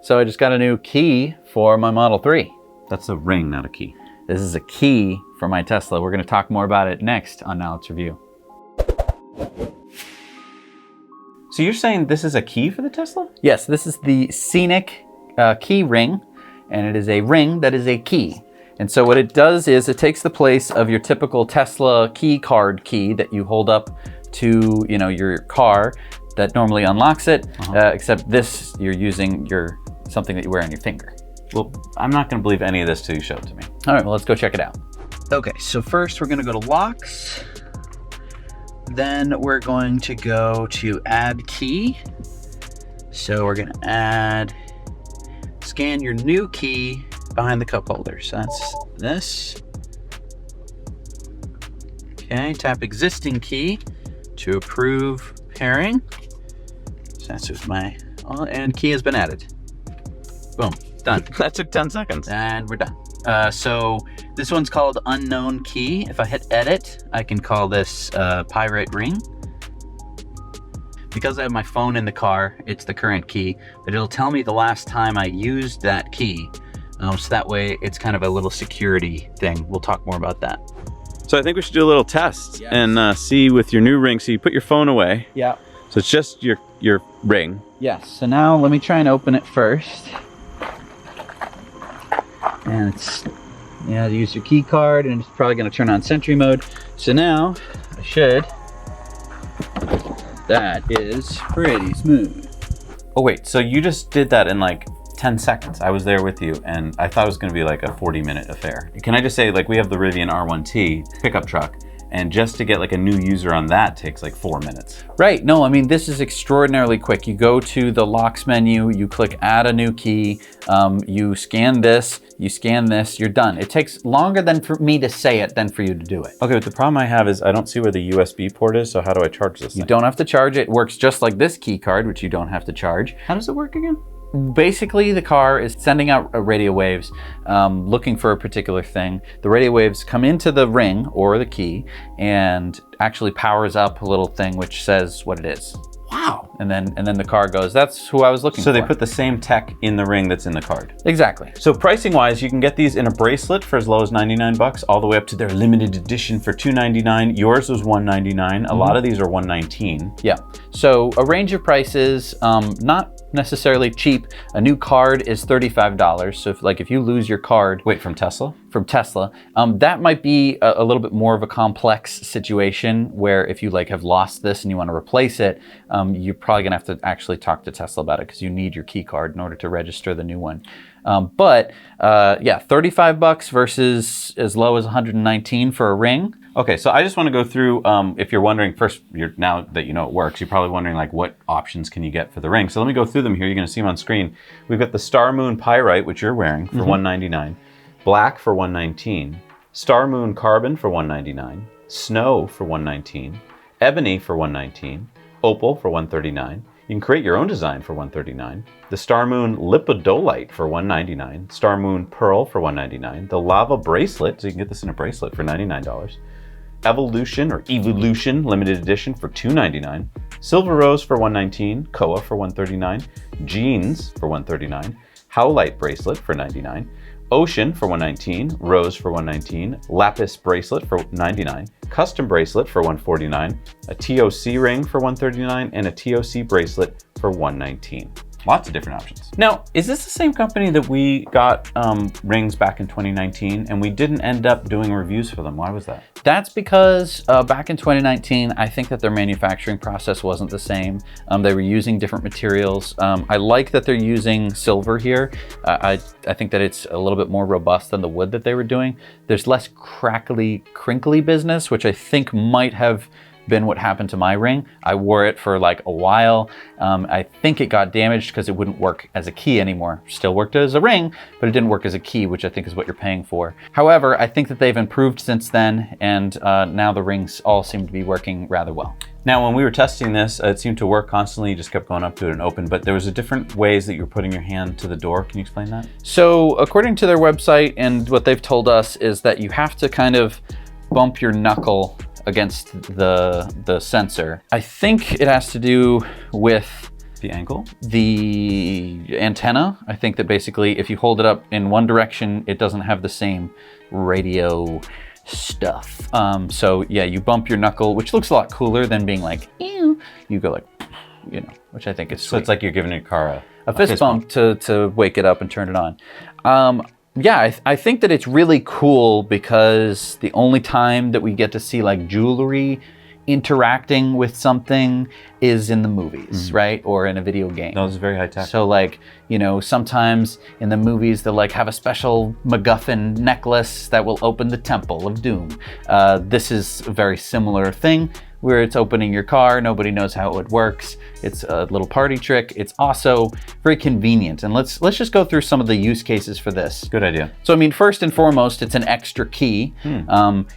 So I just got a new key for my Model 3. That's a ring, not a key. This is a key for my Tesla. We're going to talk more about it next on Now Let's Review. So you're saying this is a key for the Tesla? Yes, this is the CNICK key ring, and it is a ring that is a key. And so what it does is it takes the place of your typical Tesla key card key that you hold up to, you know, your car that normally unlocks it, except this you're using something that you wear on your finger. Well, I'm not going to believe any of this till you show it to me. All right, well, let's go check it out. Okay, so first we're going to go to locks. Then we're going to go to add key. So we're going to scan your new key behind the cup holder. So that's this. Okay, tap existing key to approve pairing. So that's just and key has been added. Boom, done. That took 10 seconds. And we're done. So this one's called unknown key. If I hit edit, I can call this pirate ring. Because I have my phone in the car, it's the current key, but it'll tell me the last time I used that key. So that way it's kind of a little security thing. We'll talk more about that. So I think we should do a little test and see with your new ring. So you put your phone away. Yeah. So it's just your ring. Yes. So now let me try and open it first. And it's, use your key card, and it's probably going to turn on Sentry mode. So now I should. That is pretty smooth. Oh wait, so you just did that in like 10 seconds. I was there with you, and I thought it was going to be like a 40-minute affair. Can I just say, like, we have the Rivian R1T pickup truck, and just to get like a new user on that takes like 4 minutes. Right, no, I mean, this is extraordinarily quick. You go to the locks menu, you click add a new key, you scan this, you're done. It takes longer than for me to say it than for you to do it. Okay, but the problem I have is I don't see where the USB port is, so how do I charge this thing? You don't have to charge it. It works just like this key card, which you don't have to charge. How does it work again? Basically, the car is sending out radio waves, looking for a particular thing. The radio waves come into the ring or the key and actually powers up a little thing which says what it is. Wow. And then the car goes, that's who I was looking for. So they put the same tech in the ring that's in the card. Exactly. So pricing wise, you can get these in a bracelet for as low as 99 bucks, all the way up to their limited edition for $299. Yours was $199. A lot of these are $119. Yeah. So a range of prices, not necessarily cheap. A new card is $35. So if you lose your card. Wait, from Tesla? From Tesla. That might be a little bit more of a complex situation where if you have lost this and you want to replace it, you're probably gonna have to actually talk to Tesla about it because you need your key card in order to register the new one. But 35 bucks versus as low as 119 for a ring. Okay, so I just want to go through, if you're wondering, now that you know it works, you're probably wondering what options can you get for the ring. So let me go through them here. You're going to see them on screen. We've got the Star Moon Pyrite, which you're wearing, for $199. Black for $119. Star Moon Carbon for $199. Snow for $119. Ebony for $119. Opal for $139. You can create your own design for $139. The Star Moon Lipidolite for $199. Star Moon Pearl for $199. The Lava Bracelet, so you can get this in a bracelet for $99. Evolution Limited Edition for $299. Silver Rose for $119. Koa for $139. Jeans for $139. Howlite Bracelet for $99. Ocean for $119. Rose for $119. Lapis Bracelet for $99. Custom Bracelet for $149. A TOC ring for $139. And a TOC bracelet for $119. Lots of different options. Now, is this the same company that we got rings back in 2019 and we didn't end up doing reviews for them? Why was that? That's because back in 2019, I think that their manufacturing process wasn't the same. They were using different materials. I like that they're using silver here. I think that it's a little bit more robust than the wood that they were doing. There's less crackly, crinkly business, which I think might have been what happened to my ring. I wore it for a while. I think it got damaged because it wouldn't work as a key anymore. Still worked as a ring, but it didn't work as a key, which I think is what you're paying for. However, I think that they've improved since then, and now the rings all seem to be working rather well. Now, when we were testing this, it seemed to work constantly. You just kept going up to it and open, but there was different ways that you were putting your hand to the door. Can you explain that? So according to their website and what they've told us is that you have to kind of bump your knuckle against the sensor. I think it has to do with The ankle? The antenna. I think that basically if you hold it up in one direction, it doesn't have the same radio stuff. So yeah, you bump your knuckle, which looks a lot cooler than being like, ew. You go like, which I think is So sweet. it's like you're giving your car a fist bump to wake it up and turn it on. Yeah, I think that it's really cool because the only time that we get to see like jewelry interacting with something is in the movies, right? Or in a video game. No, it's very high tech. So like, sometimes in the movies they'll like have a special MacGuffin necklace that will open the Temple of Doom. This is a very similar thing where it's opening your car. Nobody knows how it works. It's a little party trick. It's also very convenient. And let's just go through some of the use cases for this. Good idea. So I mean, first and foremost, it's an extra key.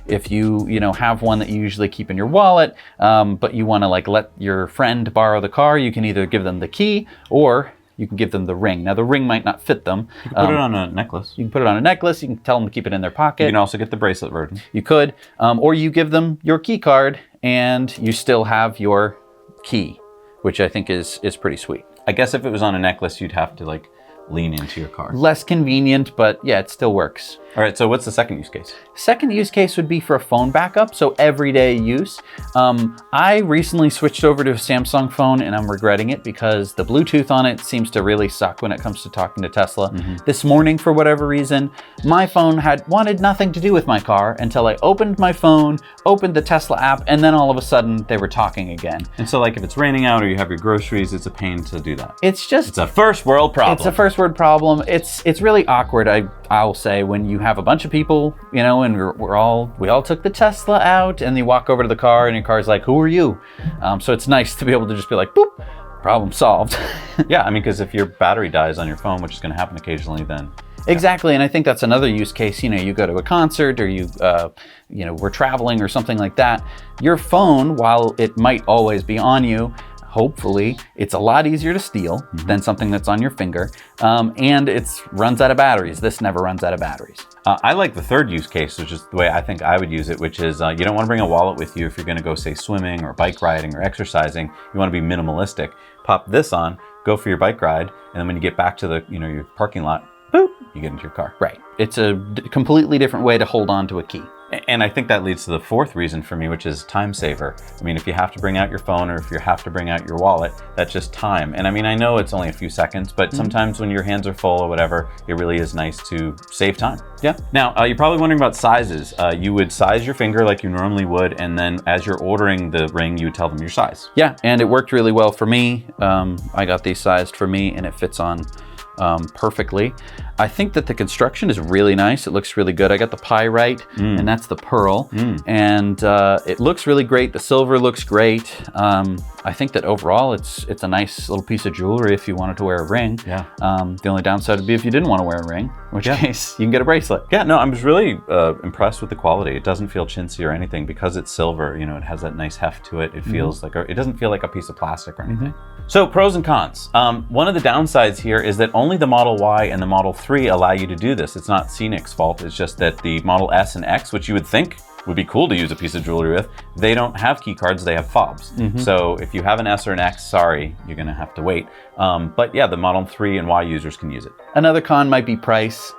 If you have one that you usually keep in your wallet, but you want to like let your friend borrow the car, you can either give them the key or you can give them the ring. Now the ring might not fit them. You can put it on a necklace. You can put it on a necklace. You can tell them to keep it in their pocket. You can also get the bracelet version. You could, or you give them your key card and you still have your key, which I think is pretty sweet. I guess if it was on a necklace, you'd have to like lean into your car. Less convenient, but yeah, it still works. All right, so what's the second use case? Second use case would be for a phone backup, so everyday use. I recently switched over to a Samsung phone and I'm regretting it because the Bluetooth on it seems to really suck when it comes to talking to Tesla. This morning, for whatever reason, my phone wanted nothing to do with my car until I opened my phone, opened the Tesla app, and then all of a sudden they were talking again. And so like if it's raining out or you have your groceries, it's a pain to do that. It's a first world problem. It's a first world problem. It's really awkward, I'll say, when you have a bunch of people, and we all took the Tesla out, and you walk over to the car and your car's like, who are you? So it's nice to be able to just be like, boop, problem solved. Yeah, I mean, because if your battery dies on your phone, which is going to happen occasionally, then exactly, and I think that's another use case. You go to a concert or we're traveling or something like that. Your phone, while it might always be on you, hopefully, it's a lot easier to steal than something that's on your finger, and it runs out of batteries. This never runs out of batteries. I like the third use case, which is the way I think I would use it, which is you don't want to bring a wallet with you if you're going to go, say, swimming or bike riding or exercising. You want to be minimalistic. Pop this on, go for your bike ride, and then when you get back to the your parking lot, boop, you get into your car. Right. It's a completely different way to hold on to a key. And I think that leads to the fourth reason for me, which is time saver. I mean, if you have to bring out your phone or if you have to bring out your wallet, that's just time. And I mean, I know it's only a few seconds, but sometimes when your hands are full or whatever, it really is nice to save time. Yeah. Now, you're probably wondering about sizes. You would size your finger like you normally would, and then as you're ordering the ring, you would tell them your size. Yeah, and it worked really well for me. I got these sized for me, and it fits on perfectly. I think that the construction is really nice. It looks really good. I got the pyrite, and that's the pearl, and it looks really great. The silver looks great. I think that overall, it's a nice little piece of jewelry if you wanted to wear a ring. Yeah. The only downside would be if you didn't want to wear a ring, in which case you can get a bracelet. Yeah, no, I was really impressed with the quality. It doesn't feel chintzy or anything because it's silver. It has that nice heft to it. It feels like it doesn't feel like a piece of plastic or anything. So pros and cons. One of the downsides here is that only the Model Y and the Model 3 allow you to do this. It's not CNICK's fault. It's just that the Model S and X, which you would think would be cool to use a piece of jewelry with, they don't have key cards, they have fobs. So if you have an S or an X, sorry, you're gonna have to wait. But yeah, the Model 3 and Y users can use it. Another con might be price.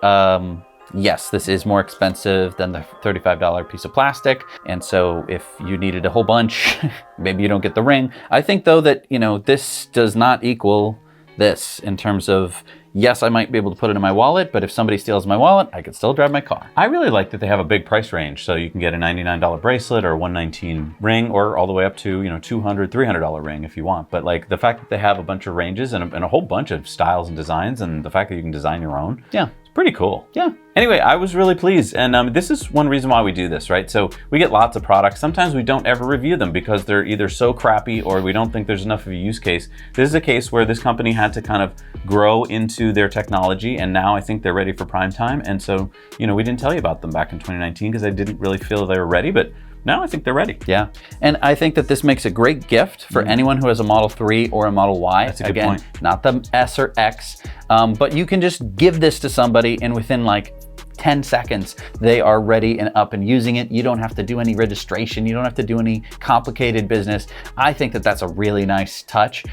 Yes, this is more expensive than the $35 piece of plastic. And so if you needed a whole bunch, maybe you don't get the ring. I think though that, this does not equal this in terms of, yes, I might be able to put it in my wallet, but if somebody steals my wallet, I could still drive my car. I really like that they have a big price range. So you can get a $99 bracelet or a $119 ring, or all the way up to, $200, $300 ring if you want. But like the fact that they have a bunch of ranges and a whole bunch of styles and designs, and the fact that you can design your own. Yeah. Pretty cool. Yeah. Anyway, I was really pleased, and this is one reason why we do this, right? So we get lots of products. Sometimes we don't ever review them because they're either so crappy or we don't think there's enough of a use case. This is a case where this company had to kind of grow into their technology, and now I think they're ready for prime time. And so, we didn't tell you about them back in 2019 because I didn't really feel they were ready, but now I think they're ready. Yeah, and I think that this makes a great gift for anyone who has a Model 3 or a Model Y. That's a good point. Not the S or X, but you can just give this to somebody and within like 10 seconds, they are ready and up and using it. You don't have to do any registration. You don't have to do any complicated business. I think that that's a really nice touch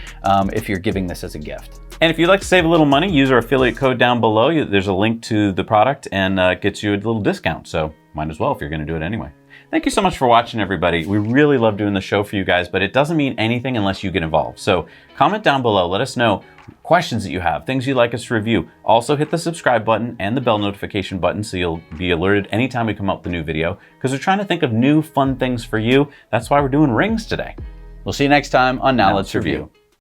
if you're giving this as a gift. And if you'd like to save a little money, use our affiliate code down below. There's a link to the product and gets you a little discount. So might as well if you're going to do it anyway. Thank you so much for watching, everybody. We really love doing the show for you guys, but it doesn't mean anything unless you get involved. So comment down below. Let us know questions that you have, things you'd like us to review. Also hit the subscribe button and the bell notification button so you'll be alerted anytime we come up with a new video, because we're trying to think of new fun things for you. That's why we're doing rings today. We'll see you next time on Now Let's Review.